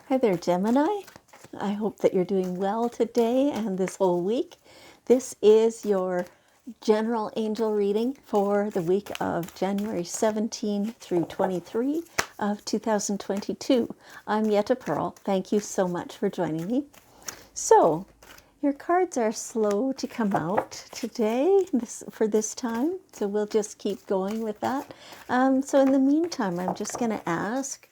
Hi there, Gemini. I hope that you're doing well today and this whole week. This is your general angel reading for the week of January 17 through 23 of 2022. I'm Yetta Pearl. Thank you so much for joining me. So, your cards are slow to come out today for this time, so we'll just keep going with that. So in the meantime, I'm just going to ask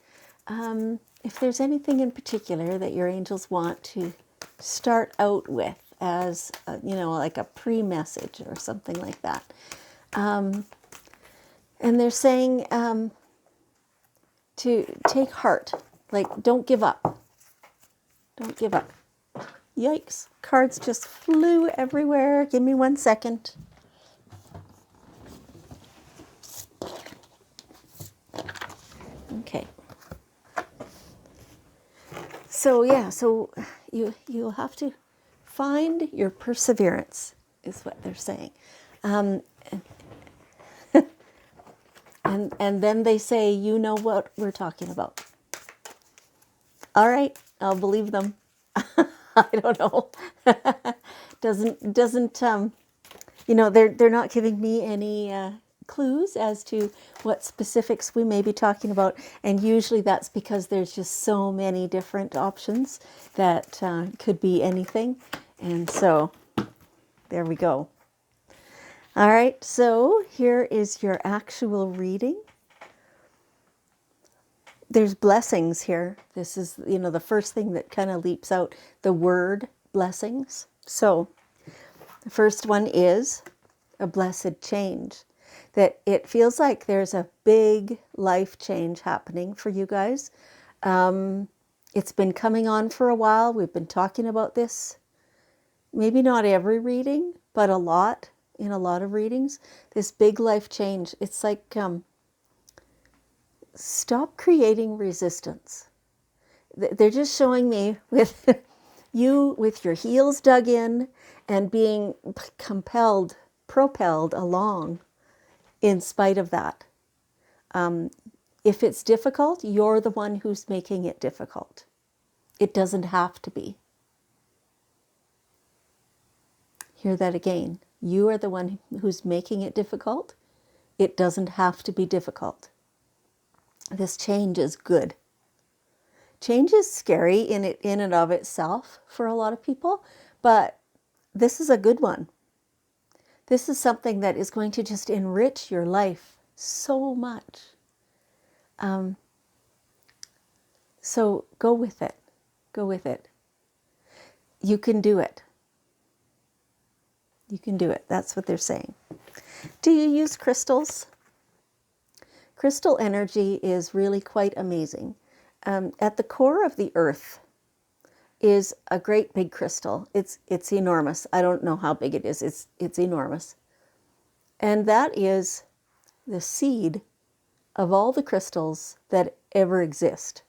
if there's anything in particular that your angels want to start out with as, like a pre-message or something like that. And they're saying to take heart, like don't give up. Don't give up. Yikes, cards just flew everywhere. Give me 1 second. Okay. So you'll have to find your perseverance, is what they're saying. And then they say, you know what we're talking about. All right, I'll believe them. I don't know. doesn't they're not giving me any clues as to what specifics we may be talking about, and usually that's because there's just so many different options that could be anything, and so there we go. All right, so here is your actual reading. There's blessings here. This is, the first thing that kind of leaps out, the word blessings. So the first one is a blessed change. That it feels like there's a big life change happening for you guys. It's been coming on for a while. We've been talking about this. Maybe not every reading, but a lot, in a lot of readings. This big life change. It's like, stop creating resistance. They're just showing me with you with your heels dug in and being propelled along in spite of that. If it's difficult, you're the one who's making it difficult. It doesn't have to be. Hear that again. You are the one who's making it difficult. It doesn't have to be difficult. This change is good. Change is scary in and of itself for a lot of people, but this is a good one. This is something that is going to just enrich your life so much. So go with it. Go with it. You can do it. You can do it. That's what they're saying. Do you use crystals? Crystal energy is really quite amazing. At the core of the earth is a great big crystal. It's enormous. I don't know how big it is. It's enormous. And that is the seed of all the crystals that ever exist.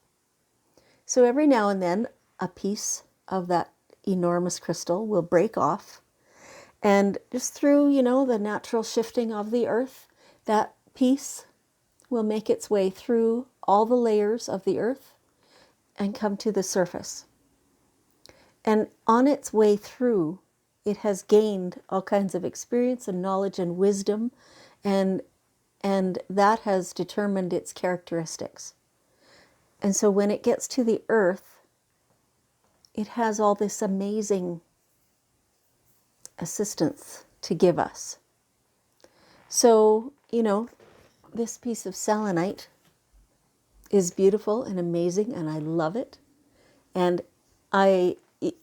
So every now and then a piece of that enormous crystal will break off, and just through, the natural shifting of the earth, that piece will make its way through all the layers of the earth and come to the surface. And on its way through, it has gained all kinds of experience and knowledge and wisdom, and that has determined its characteristics. And so when it gets to the earth, it has all this amazing assistance to give us. So, this piece of selenite is beautiful and amazing, and I love it. And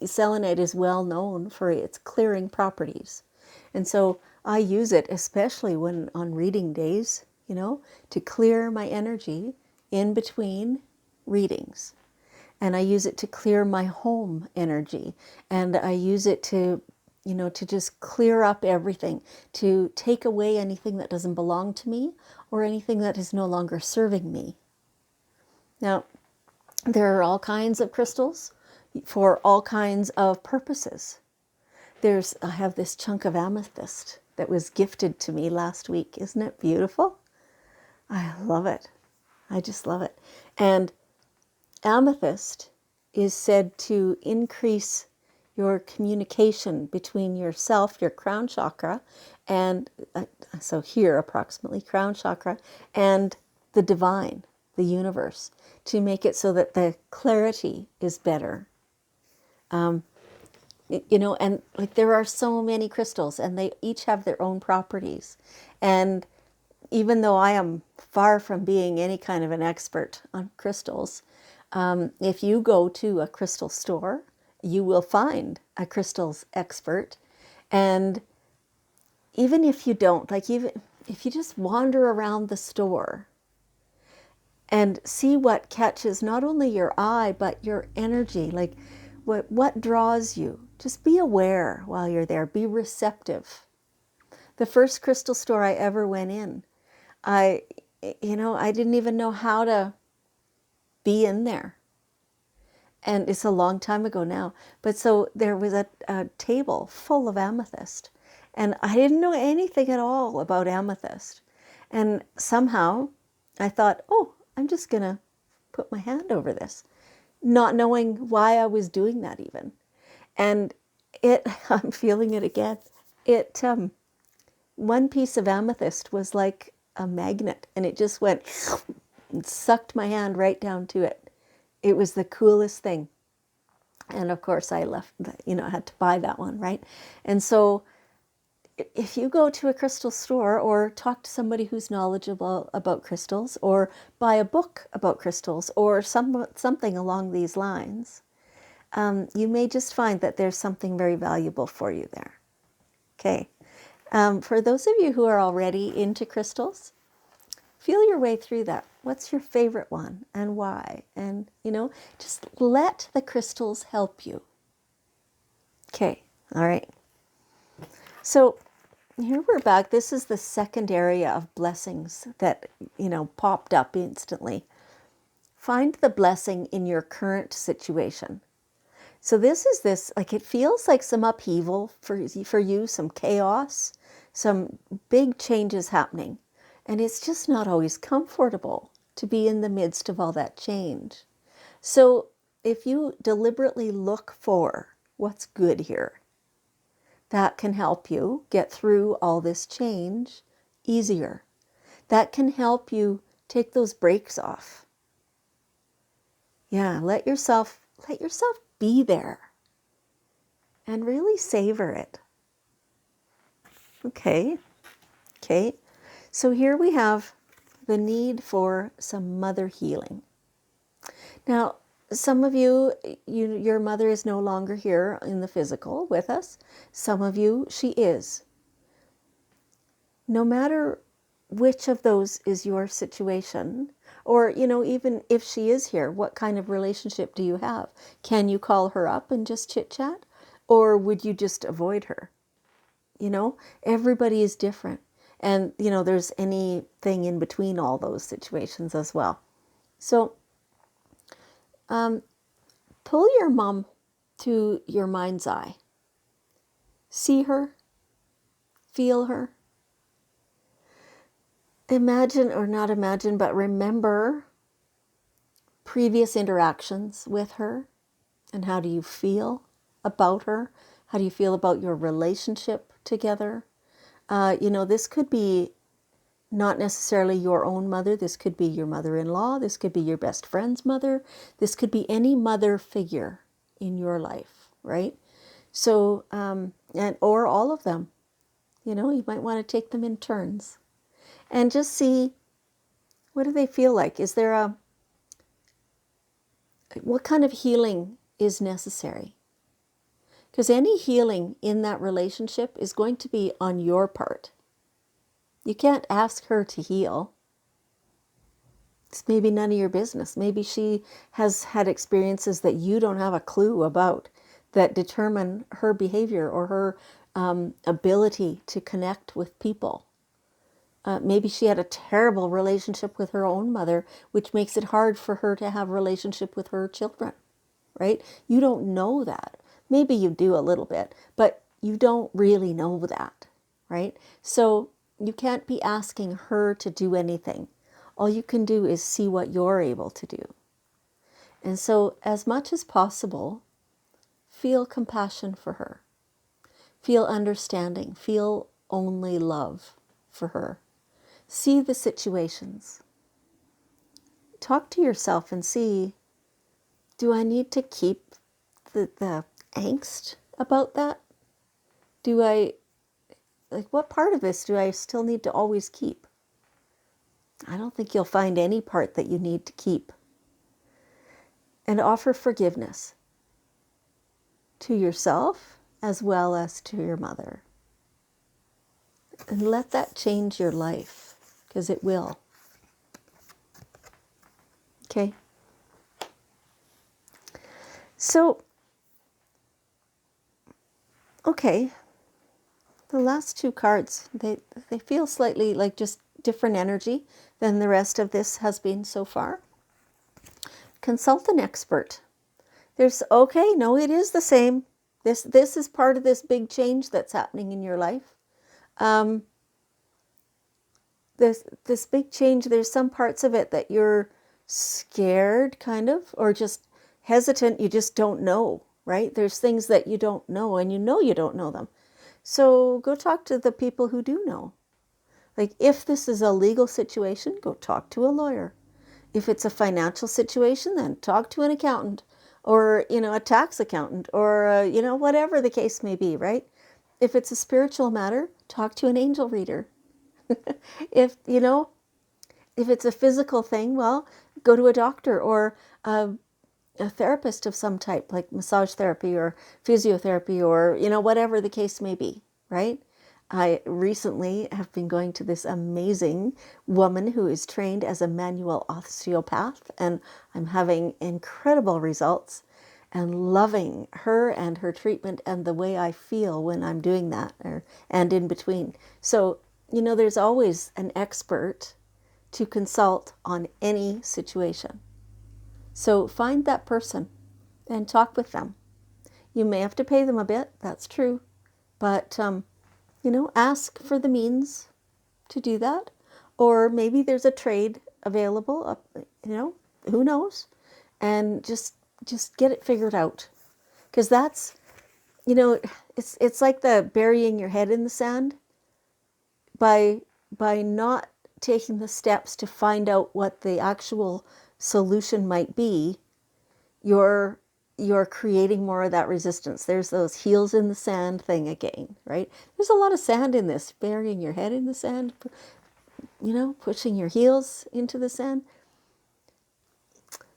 selenite is well known for its clearing properties. And so I use it especially when on reading days, to clear my energy in between readings. And I use it to clear my home energy. And I use it to, to just clear up everything, to take away anything that doesn't belong to me or anything that is no longer serving me. Now, there are all kinds of crystals for all kinds of purposes. I have this chunk of amethyst that was gifted to me last week. Isn't it beautiful? I love it. I just love it. And amethyst is said to increase your communication between yourself, your crown chakra, and so here approximately crown chakra, and the divine, the universe, to make it so that the clarity is better. And like there are so many crystals and they each have their own properties. And even though I am far from being any kind of an expert on crystals, if you go to a crystal store, you will find a crystals expert. And even if you don't, like even if you just wander around the store and see what catches not only your eye, but your energy, like what draws you, just be aware while you're there, be receptive. The first crystal store I ever went in, I didn't even know how to be in there. And it's a long time ago now. But so there was a table full of amethyst. And I didn't know anything at all about amethyst. And somehow I thought, oh, I'm just going to put my hand over this, not knowing why I was doing that even. And I'm feeling it again. One piece of amethyst was like a magnet, and it just went and sucked my hand right down to it. It was the coolest thing. And of course I left, I had to buy that one, right? And so if you go to a crystal store or talk to somebody who's knowledgeable about crystals or buy a book about crystals or something along these lines, you may just find that there's something very valuable for you there. Okay. For those of you who are already into crystals, feel your way through that. What's your favorite one and why? And, just let the crystals help you. Okay. All right. So here we're back. This is the second area of blessings that, popped up instantly. Find the blessing in your current situation. So this, like it feels like some upheaval for you, some chaos, some big changes happening. And it's just not always comfortable to be in the midst of all that change. So if you deliberately look for what's good here, that can help you get through all this change easier. That can help you take those brakes off. Yeah, let yourself be there and really savor it. Okay. So here we have the need for some mother healing. Now, some of you, your mother is no longer here in the physical with us. Some of you, she is. No matter which of those is your situation, or, even if she is here, what kind of relationship do you have? Can you call her up and just chit chat? Or would you just avoid her? Everybody is different. And, there's anything in between all those situations as well. So, pull your mom to your mind's eye. See her, feel her. Imagine, or not imagine, but remember previous interactions with her. And how do you feel about her? How do you feel about your relationship together? This could be not necessarily your own mother. This could be your mother-in-law. This could be your best friend's mother. This could be any mother figure in your life, right? So, or all of them. You might want to take them in turns and just see, what do they feel like? Is there what kind of healing is necessary? Because any healing in that relationship is going to be on your part. You can't ask her to heal. It's maybe none of your business. Maybe she has had experiences that you don't have a clue about that determine her behavior or her ability to connect with people. Maybe she had a terrible relationship with her own mother, which makes it hard for her to have a relationship with her children, right? You don't know that. Maybe you do a little bit, but you don't really know that, right? So you can't be asking her to do anything. All you can do is see what you're able to do. And so as much as possible, feel compassion for her. Feel understanding. Feel only love for her. See the situations. Talk to yourself and see, do I need to keep the angst about that? What part of this do I still need to always keep? I don't think you'll find any part that you need to keep. And offer forgiveness to yourself as well as to your mother. And let that change your life, because it will. Okay? So, okay, the last two cards, they feel slightly like just different energy than the rest of this has been so far. Consult an expert. No, it is the same. This is part of this big change that's happening in your life. This big change, there's some parts of it that you're scared, kind of, or just hesitant. You just don't know, right? There's things that you don't know, and you don't know them. So go talk to the people who do know. Like, if this is a legal situation, go talk to a lawyer. If it's a financial situation, then talk to an accountant, or, a tax accountant, or, whatever the case may be, right? If it's a spiritual matter, talk to an angel reader. If it's a physical thing, well, go to a doctor or a therapist of some type, like massage therapy or physiotherapy, or, whatever the case may be, right? I recently have been going to this amazing woman who is trained as a manual osteopath, and I'm having incredible results and loving her and her treatment and the way I feel when I'm doing that, and in between. So, there's always an expert to consult on any situation. So find that person and talk with them. You may have to pay them a bit, that's true, but ask for the means to do that. Or maybe there's a trade available, who knows? And just get it figured out. Because that's, it's like the burying your head in the sand. By not taking the steps to find out what the actual solution might be, you're creating more of that resistance. There's those heels in the sand thing again, right? There's a lot of sand in this, burying your head in the sand, pushing your heels into the sand.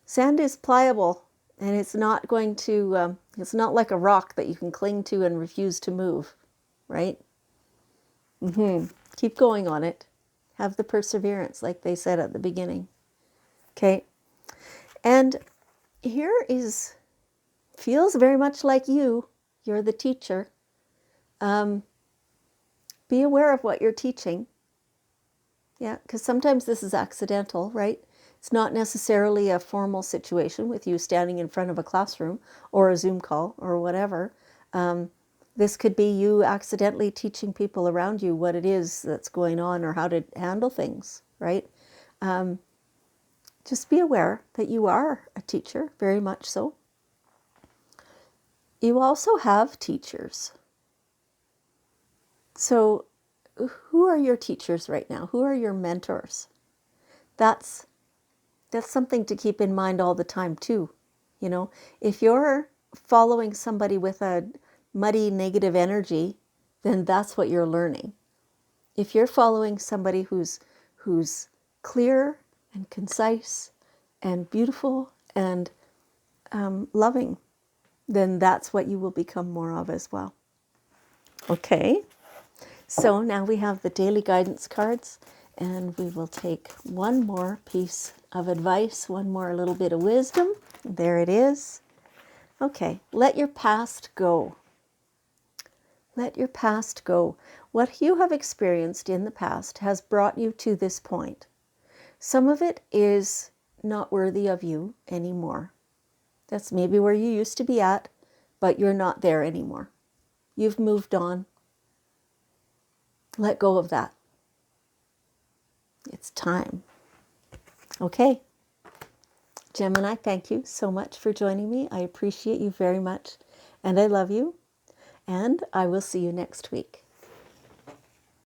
Sand is pliable, and it's not going to, it's not like a rock that you can cling to and refuse to move, right? Keep going on it. Have the perseverance, like they said at the beginning. Okay? And here feels very much like you're the teacher. Be aware of what you're teaching. Yeah, because sometimes this is accidental, right? It's not necessarily a formal situation with you standing in front of a classroom or a Zoom call or whatever. This could be you accidentally teaching people around you what it is that's going on or how to handle things, right? Just be aware that you are a teacher, very much so. You also have teachers. So who are your teachers right now? Who are your mentors? That's something to keep in mind all the time too. If you're following somebody with a muddy negative energy, then that's what you're learning. If you're following somebody who's clear and concise and beautiful and loving, then that's what you will become more of as well. Okay, so now we have the daily guidance cards, and we will take one more piece of advice, one more little bit of wisdom. There it is. Okay, let your past go. Let your past go. What you have experienced in the past has brought you to this point. Some of it is not worthy of you anymore. That's maybe where you used to be at, but you're not there anymore. You've moved on. Let go of that. It's time. Okay. Gemini, thank you so much for joining me. I appreciate you very much, and I love you, and I will see you next week.